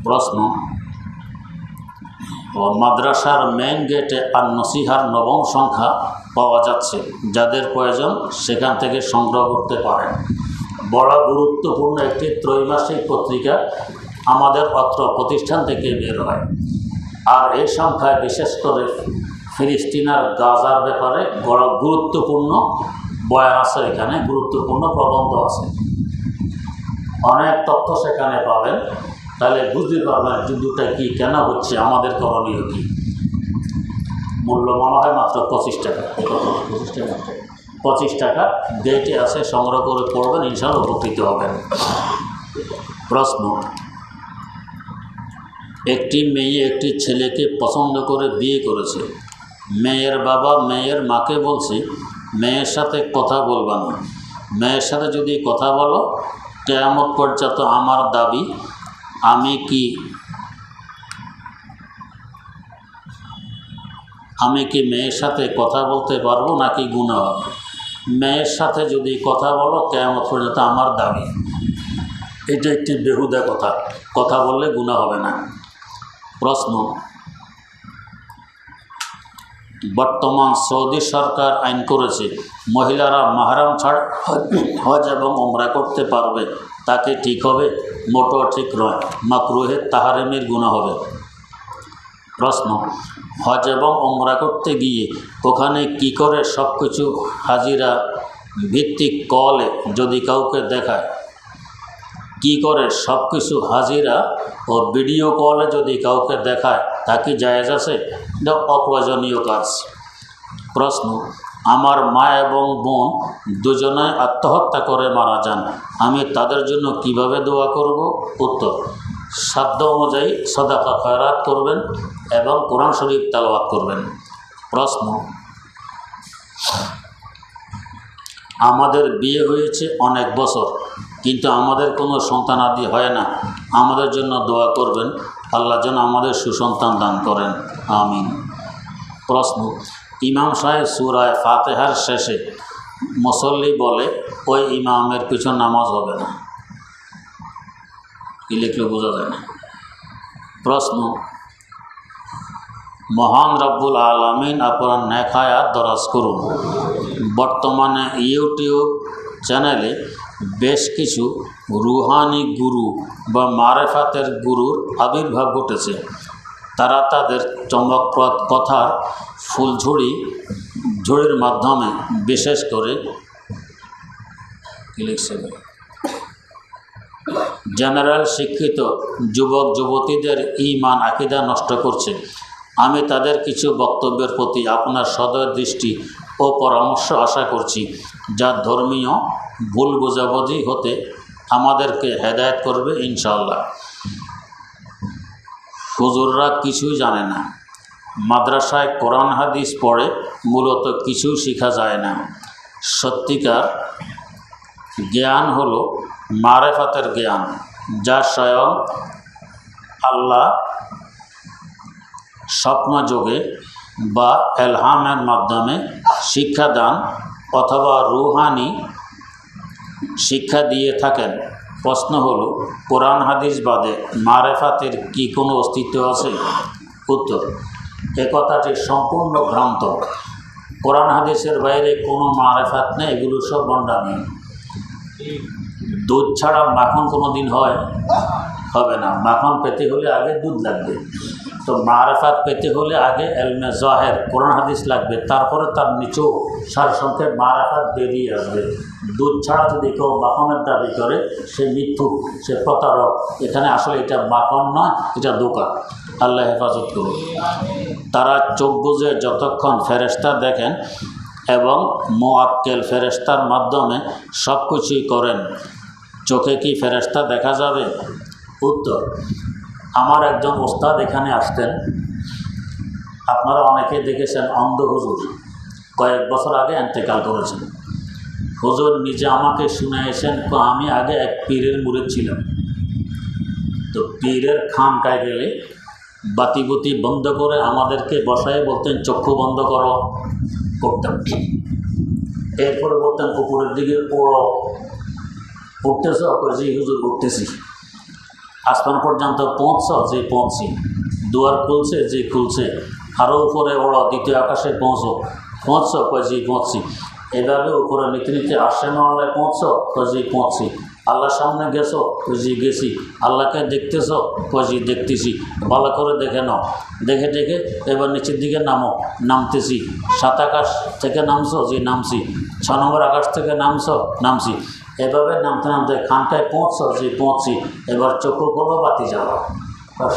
প্রশ্ন, মাদ্রাসার মেইন গেটে আর নসিহার নবম সংখ্যা পাওয়া যাচ্ছে, যাদের প্রয়োজন সেখান থেকে সংগ্রহ করতে পারেন। বড় গুরুত্বপূর্ণ একটি ত্রৈমাসিক পত্রিকা আমাদের অত্র প্রতিষ্ঠান থেকে বের হয়, আর এই সংখ্যায় বিশেষ করে ফিলিস্তিনার গাজার ব্যাপারে বড় গুরুত্বপূর্ণ বয়ান আছে, এখানে গুরুত্বপূর্ণ প্রবন্ধ আছে, অনেক তথ্য সেখানে পাবেন। তাহলে বুঝতে পারবেন যুদ্ধটা কী, কেন হচ্ছে, আমাদের করণীয় কী। মূল্য মনে হয় মাত্র 25 টাকা। 25 টাকা গেটে আছে, সংগ্রহ করে পড়বেন, ইনশাআল্লাহ উপকৃত হবেন। প্রশ্ন, একটি মেয়ে একটি ছেলেকে পছন্দ করে বিয়ে করেছে। মেয়ের বাবা মেয়ের মাকে বলছে মেয়ের সাথে কথা বলবা না, মেয়ের সাথে যদি কথা বলো কিয়ামত পর্যন্ত আমার দাবি আমি কি মেয়ের সাথে কথা বলতে পারবো নাকি গুনাহ হবে? মেয়ের সাথে যদি কথা বলো কিয়ামত পর্যন্ত আমার দাবি, এটা একটি বেহুদা কথা, কথা বললে গুনাহ হবে না। প্রশ্ন, বর্তমান সৌদি সরকার আইন করেছে মহিলারা মাহরাম ছাড়া হজ এবং ওমরা করতে পারবে, তাকে ঠিক হবে? মোটেও ঠিক নয়, মাকরুহে তাহরিমের গুনাহ হবে। প্রশ্ন, হজ এবং ওমরা করতে গিয়ে ওখানে কি করে সব কিছু হাজিরা ভিত্তিক কলে যদি কাউকে দেখায়, কি করে সব কিছু হাজিরা ও ভিডিও কলে যদি কাউকে দেখায়, তা কি জায়েজ আছে? এটা অপ্রয়োজনীয় কাজ। প্রশ্ন, আমার মা এবং বোন দুজনে আত্মহত্যা করে মারা যান, আমি তাদের জন্য কিভাবে দোয়া করব? উত্তর, সাধ্য অনুযায়ী সাদাকা খয়রাত করবেন এবং কোরআন শরীফ তেলাওয়াত করবেন। প্রশ্ন, আমাদের বিয়ে হয়েছে অনেক বছর কিন্তু আমাদের কোনো সন্তানাদি হয় না, আমাদের জন্য দোয়া করবেন, আল্লাহ যেন আমাদের সুসন্তান দান করেন, আমিন। প্রশ্ন, ইমাম সাহেব সূরা ফাতিহার শেষে মুসল্লি বলে ওই ইমামের পিছন নামাজ হবে না, কি লিখলে বোঝা যায় না। প্রশ্ন, মহান রব্বুল আলামিন আপনার নেক হায়াত দরাজ করুন। বর্তমানে ইউটিউব চ্যানেলে বেশ কিছু রুহানি গুরু বা মারেফাতের গুরুর আবির্ভাব ঘটেছে। তারা তাদের চমকপ্রদ কথার ফুলঝুড়ির মাধ্যমে বিশেষ করে জেনারেল শিক্ষিত যুবক যুবতীদের ঈমান আকীদা নষ্ট করছে। আমি তাদের কিছু বক্তব্যের প্রতি আপনার সদয় দৃষ্টি ও পরামর্শ আশা করছি, যা ধর্মীয় ভুল বোঝাবুঝি হতে আমাদেরকে হেদায়েত করবে ইনশাআল্লাহ। হুজুররা কিছুই জানে না, মাদ্রাসায় কোরআন হাদিস পড়ে মূলত কিছুই শেখা যায় না। সত্যিকার জ্ঞান হলো মারেফাতের জ্ঞান, যা স্বয়ং আল্লাহ স্বপ্নযোগে বা এলহামের মাধ্যমে শিক্ষাদান অথবা রুহানি শিক্ষা দিয়ে থাকেন। প্রশ্ন হলো, কোরআন হাদিস বাদে মারেফাতের কি কোনো অস্তিত্ব আছে? উত্তর, এ কথাটি সম্পূর্ণ ভ্রান্ত। কোরআন হাদিসের বাইরে কোনো মারেফাত নেই, এগুলো সব ভণ্ডামি। দুধ ছাড়া মাখন কোনো দিন হবে না, মাখন পেতে হলে আগে দুধ লাগবে। তো মারেফাত পেতে হলে আগে এলমে জাহের কোরআন হাদিস লাগবে, তারপরে তার নিচেও সারসংক্ষেপ মারেফাত বেরিয়ে আসবে। দুধ ছাড়া যদি কেউ মাখনের দাবি করে সে মিথ্যুক, সে প্রতারক। এখানে আসলে এটা মাখন নয়, এটা দোকা। আল্লাহ হেফাজত করুন। তারা চোখ বুজে যতক্ষণ ফেরেশতা দেখেন এবং মুআক্কেল ফেরেশতার মাধ্যমে সব কিছুই করেন, চোখে কি ফেরেশতা দেখা যাবে? উত্তর, আমার একজন ওস্তাদ এখানে আসতেন, আপনারা অনেকে দেখেছেন, অন্ধ হুজুর, কয়েক বছর আগে ইন্তেকাল করেছেন। হুজুর নিজে আমাকে শুনিয়েছেন, আমি আগে এক পীরের মুরিদ ছিলাম। তো পীরের খানকায় গেলে বাতিবুতি বন্ধ করে আমাদেরকে বসায় বলতেন চক্ষু বন্ধ করো, করতাম। এরপরে বলতেন উপরের দিকে পড়ো, উঠতেছ? জি হুজুর উঠতেছি। আসমান পর্যন্ত পৌঁছ যে পৌঁছি, দুয়ার খুলছে যে খুলছে, আরও উপরে ওড়ো দ্বিতীয় আকাশে পৌঁছ কজি পৌঁছি, এভাবে উপরে নিতে নিতে আসে মহলায় পৌঁছ কজি পৌঁছি, আল্লাহর সামনে গেছো কজি গেছি, আল্লাহকে দেখতেছো কজি দেখতেছি, ভালো করে দেখে নাও, দেখে দেখে এবার নিচের দিকে নামতেছি, 7 আকাশ থেকে নামছো জি নামছি, 6 নম্বর আকাশ থেকে নামছি, এভাবে নামতে নামতে খানটায় পৌঁছো জি পৌঁছি, এবার চক্ষু খোলো বাতি যাওয়া,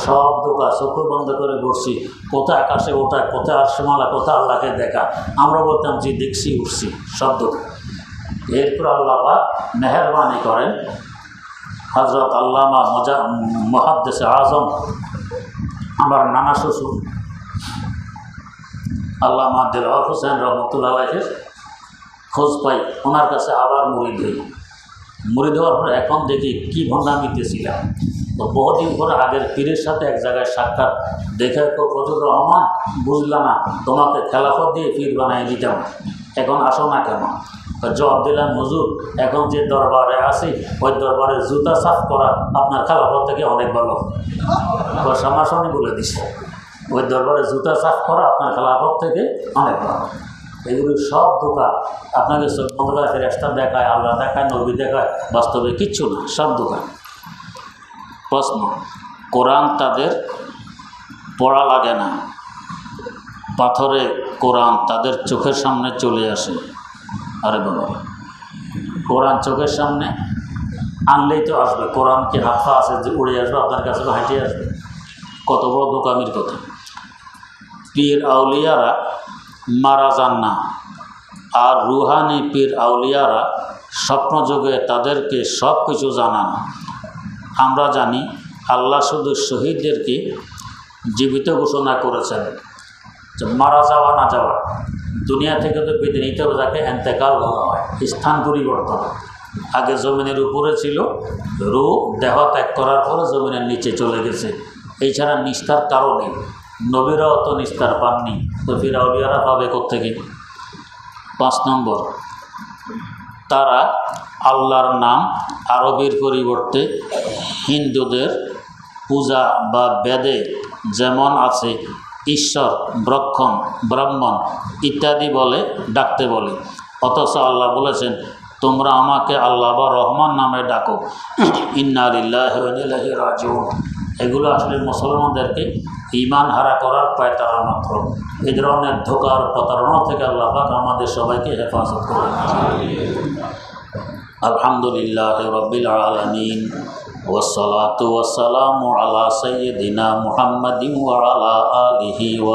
সব দোকা চক্ষু বন্ধ করে ঘুরছি, কোথায় আকাশে ওঠা, কোথায় আরশমালা, কোথায় আল্লাহকে দেখা, আমরা বলতাম জি দেখছি উঠছি সব দোকা। এরপর আল্লাহ পাক মেহরবানি করেন, হযরত আল্লামা মুহাদ্দিস আজম আমার নানা শ্বশুর আল্লামা দেলওয়ার হোসেন রহমতুল্লাহ আলাইহির খোঁজ পাই, ওনার কাছে আবার মুরিদ হওয়ার পর এখন দেখি কী ভণ্ডামিতেছিলাম। তো বহুদিন পরে আগের পীরের সাথে এক জায়গায় সাক্ষাৎ, দেখে তো ফজলুর রহমান বুঝলাম না, তোমাকে খেলাফত দিয়ে পীর বানাই দিতাম, এখন আসো না কেন? জবাব দিলাম, হুজুর এখন যে দরবারে আছি ওই দরবারে জুতা সাফ করা আপনার খেলাফত থেকে অনেক ভালো। সামনাসামনি বলে দিছে, ওই দরবারে জুতা সাফ করা আপনার খেলাফত থেকে অনেক ভালো। এগুলি সব দোকা, আপনাকে চোখ বন্ধ করে ফেরেশতা দেখায়, আল্লাহ দেখায়, নবী দেখায়, বাস্তবে কিচ্ছু না, সব দোকা। প্রশ্ন, কোরআন তাদের পড়া লাগে না, পাথরে কোরআন তাদের চোখের সামনে চলে আসে। আরে বাবা, কোরআন চোখের সামনে আনলেই তো আসবে, কোরআন কি হাফা আছে যে উড়ে আসবে আপনার কাছে বা হাঁটিয়ে আসবে? কত বড় দোকামির কথা। পীর আউলিয়ারা মারা যান না, আর রুহানি পীর আউলিয়ারা স্বপ্নযোগে তাদেরকে সব কিছু জানান। আমরা জানি আল্লাহ শুধু শহীদদেরকে জীবিত ঘোষণা করেছেন, যে মারা যাওয়া না যাওয়া, দুনিয়া থেকে তো বিদায় নিতে হবে, যাকে এন্তেকাল বলা হয়, স্থান পরিবর্তন। আগে জমিনের উপরে ছিল, রূহ দেহ ত্যাগ করার পরে জমিনের নিচে চলে গেছে, এছাড়া নিস্তার কারো নেই। নবীরাও তো নিস্তার পাননি, তো ফির আউলিয়ারা পাবে কোত্থেকে? 5 নম্বর, তারা আল্লাহর নাম আরবির পরিবর্তে হিন্দুদের পূজা বা বেদে যেমন আছে ঈশ্বর, ব্রক্ষণ, ব্রাহ্মণ ইত্যাদি বলে ডাকতে বলে, অথচ আল্লাহ বলেছেন তোমরা আমাকে আল্লাহ বা রহমান নামে ডাকো, ইন্না লিল্লাহি ওয়া ইন্না ইলাইহি রাজিউন। এগুলো আসলে মুসলমানদেরকে ঈমান হারা করার পায়তারা মাত্র। এই ধরনের ধোকার প্রতারণা থেকে আল্লাহ পাক আমাদের সবাইকে হেফাজত করে। আলহামদুলিল্লাহি রাব্বিল আলামিন, ওয়াসসালাতু ওয়াসসালামু আলা সাইয়্যিদিনা মুহাম্মাদিন ওয়া আলা আলিহি ওয়া